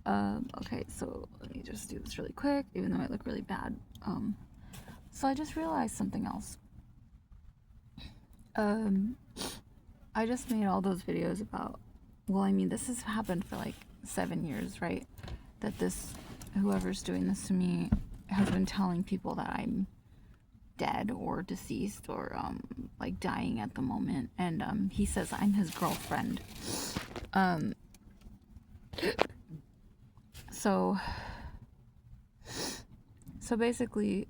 Okay, so let me just do this really quick, even though I look really bad. So I just realized something else. I just made all those videos about, well, I mean, this has happened for like 7 years, right? That whoever's doing this to me has been telling people that I'm dead or deceased or, like dying at the moment. And, he says I'm his girlfriend. So basically,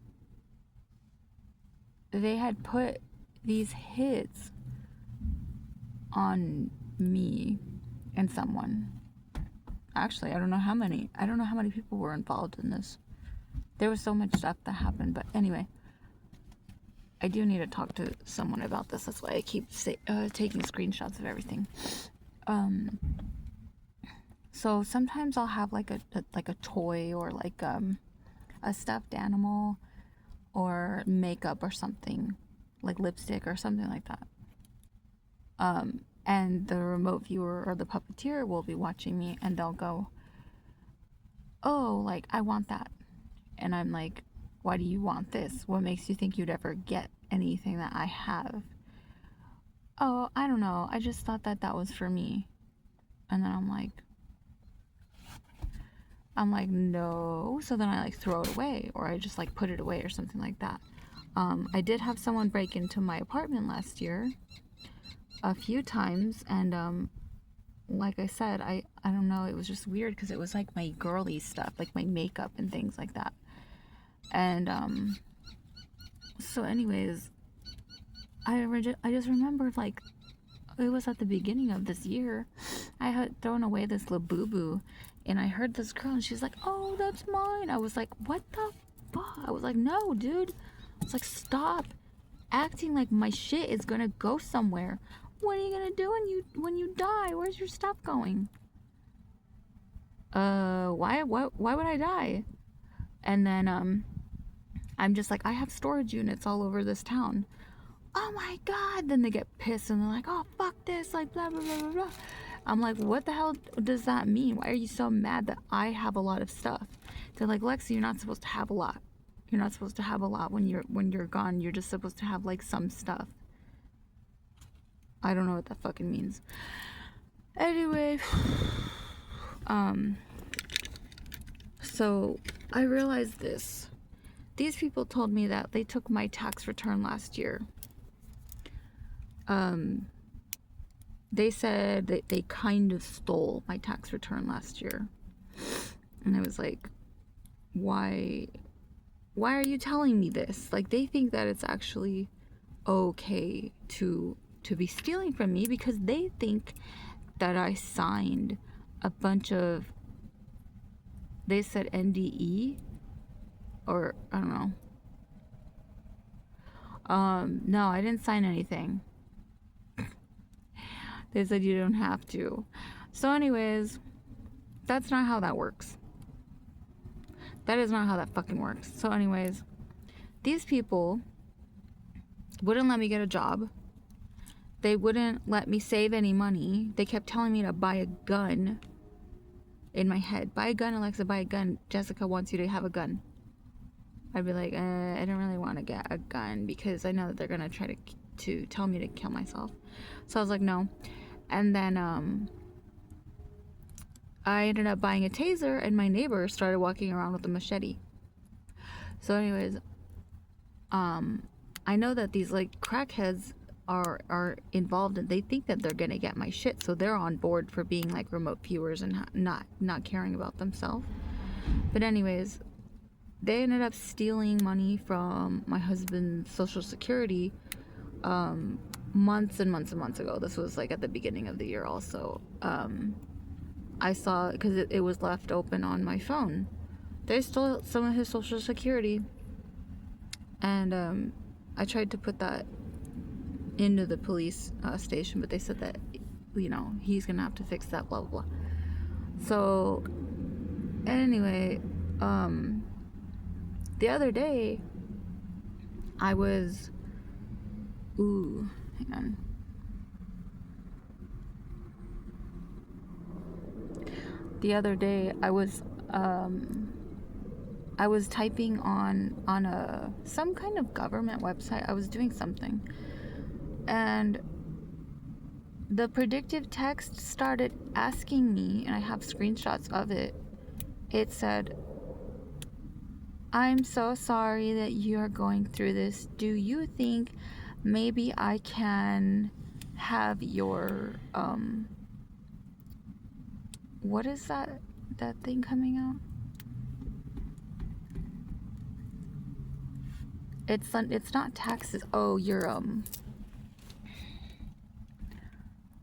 they had put these hits on me and someone. Actually, I don't know how many people were involved in this. There was so much stuff that happened, but anyway, I do need to talk to someone about this. That's why I keep taking screenshots of everything. So sometimes I'll have like a toy or like a stuffed animal or makeup or something, like lipstick or something like that. And the remote viewer or the puppeteer will be watching me, and they'll go, oh, like, I want that. And I'm like, why do you want this? What makes you think you'd ever get anything that I have? Oh, I don't know. I just thought that was for me. And then I'm like, no. So then I like throw it away, or I just like put it away or something like that. I did have someone break into my apartment last year a few times, and like I said, I don't know, it was just weird because it was like my girly stuff, like my makeup and things like that. And so anyways, I just remembered, like, it was at the beginning of this year, I had thrown away this Labubu, and I heard this girl, and she's like, oh, that's mine. I was like, what the fuck? I was like, no, dude. I was like, stop acting like my shit is gonna go somewhere. What are you gonna do when you die? Where's your stuff going? Why would I die? And then I'm just like, I have storage units all over this town. Oh my god. Then they get pissed and they're like, oh, fuck this, like, blah blah blah blah blah. I'm like, what the hell does that mean? Why are you so mad that I have a lot of stuff? They're like, Lexi, you're not supposed to have a lot. You're not supposed to have a lot when you're gone. You're just supposed to have like some stuff. I don't know what that fucking means. Anyway, so I realized this. These people told me that they took my tax return last year. They said that they kind of stole my tax return last year. And I was like, why are you telling me this? Like, they think that it's actually okay to be stealing from me because they think that I signed a bunch of, they said NDE, or I don't know. No, I didn't sign anything. They said you don't have to. So anyways, that's not how that works. That is not how that fucking works. So anyways, these people wouldn't let me get a job. They wouldn't let me save any money. They kept telling me to buy a gun. In my head, buy a gun, Alexa, buy a gun. Jessica wants you to have a gun. I'd be like, I don't really want to get a gun because I know that they're gonna try to tell me to kill myself. So I was like, no. And then I ended up buying a taser, and my neighbor started walking around with a machete. So anyways, I know that these like crackheads are involved, and they think that they're gonna get my shit, so they're on board for being like remote viewers and not caring about themselves. But anyways, they ended up stealing money from my husband's social security months and months and months ago. This was like at the beginning of the year also. I saw, because it was left open on my phone. They stole some of his social security, and I tried to put that into the police station, but they said that, you know, he's gonna have to fix that, blah blah blah. So anyway, the other day I was, hang on. the other day I was typing on a some kind of government website. I was doing something, and the predictive text started asking me, and I have screenshots of it. It said, "I'm so sorry that you are going through this. Do you think maybe I can have your what is that thing coming out? It's not taxes. Oh, your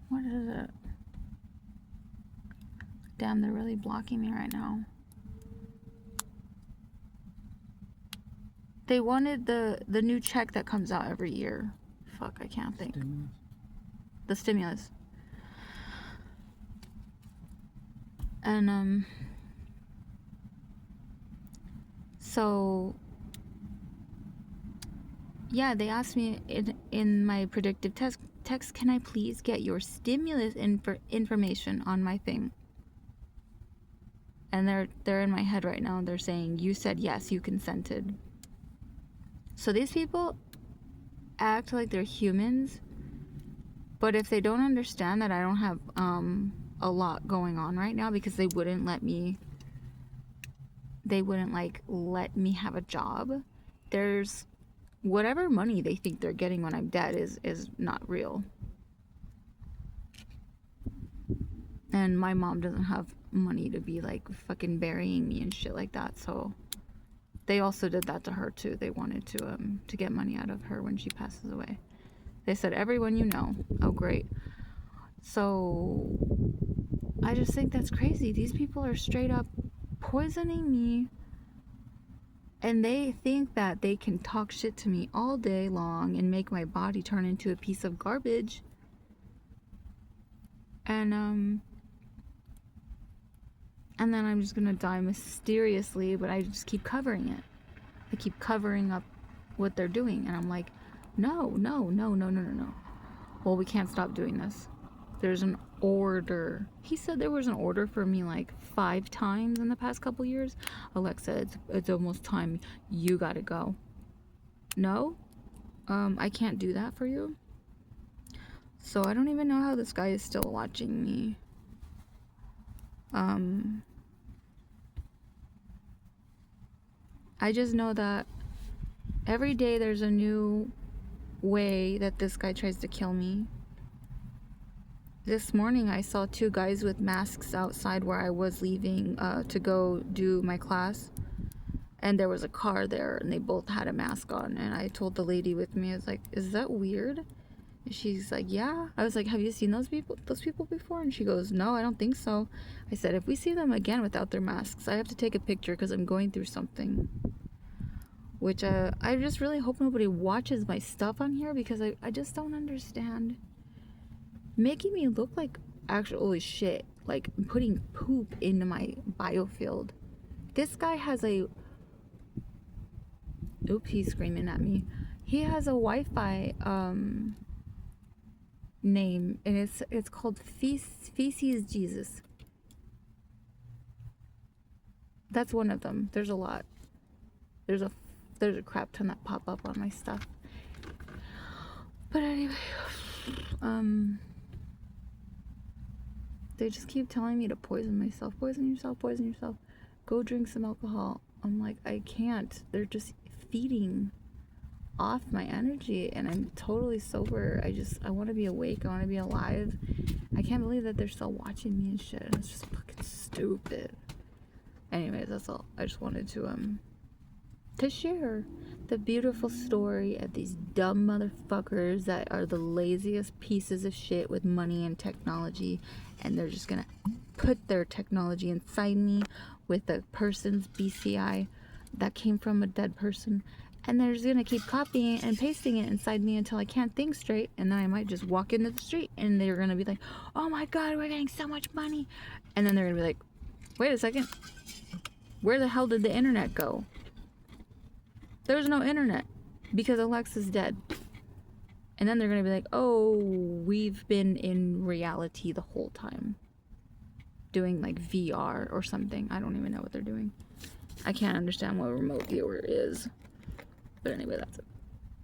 what is it? Damn, they're really blocking me right now. They wanted the new check that comes out every year. Fuck, I can't think. The stimulus. And so yeah, they asked me in my predictive text, can I please get your stimulus information on my thing? And they're in my head right now. They're saying, you said yes, you consented. So these people act like they're humans, but if they don't understand that I don't have a lot going on right now, because they wouldn't let me let me have a job. There's whatever money they think they're getting when I'm dead is not real. And my mom doesn't have money to be like fucking burying me and shit like that. So they also did that to her too. They wanted to get money out of her when she passes away. They said, everyone you know. Oh, great. So I just think that's crazy. These people are straight up poisoning me, and they think that they can talk shit to me all day long and make my body turn into a piece of garbage. And then I'm just gonna die mysteriously, but I just keep covering it. I keep covering up what they're doing, and I'm like, no. Well, we can't stop doing this. There's an order. He said there was an order for me like 5 times in the past couple years. Alexa, it's almost time. You gotta go. No, I can't do that for you. So I don't even know how this guy is still watching me. I just know that every day there's a new way that this guy tries to kill me. This morning I saw 2 guys with masks outside where I was leaving to go do my class. And there was a car there, and they both had a mask on. And I told the lady with me, I was like, is that weird? And she's like, yeah. I was like, have you seen those people before? And she goes, no, I don't think so. I said, if we see them again without their masks, I have to take a picture because I'm going through something. Which I just really hope nobody watches my stuff on here, because I just don't understand. Making me look like actual shit, like putting poop into my biofield. This guy has a... Oops, he's screaming at me. He has a Wi-Fi name, and it's called Feces Jesus. That's one of them. There's a lot. There's a crap ton that pop up on my stuff. But anyway, they just keep telling me to poison myself. Poison yourself. Go drink some alcohol. I'm like, I can't. They're just feeding off my energy, and I'm totally sober. I want to be awake. I want to be alive. I can't believe that they're still watching me and shit. And it's just fucking stupid. Anyways, that's all. I just wanted to share the beautiful story of these dumb motherfuckers that are the laziest pieces of shit with money and technology, and they're just gonna put their technology inside me with a person's BCI that came from a dead person, and they're just gonna keep copying and pasting it inside me until I can't think straight, and then I might just walk into the street and they're gonna be like, oh my god, we're getting so much money, and then they're gonna be like, wait a second, where the hell did the internet go? There's no internet because Alexa's dead. And then they're gonna be like, oh, we've been in reality the whole time. doing like VR or something. I don't even know what they're doing. I can't understand what a remote viewer is. But anyway, that's it.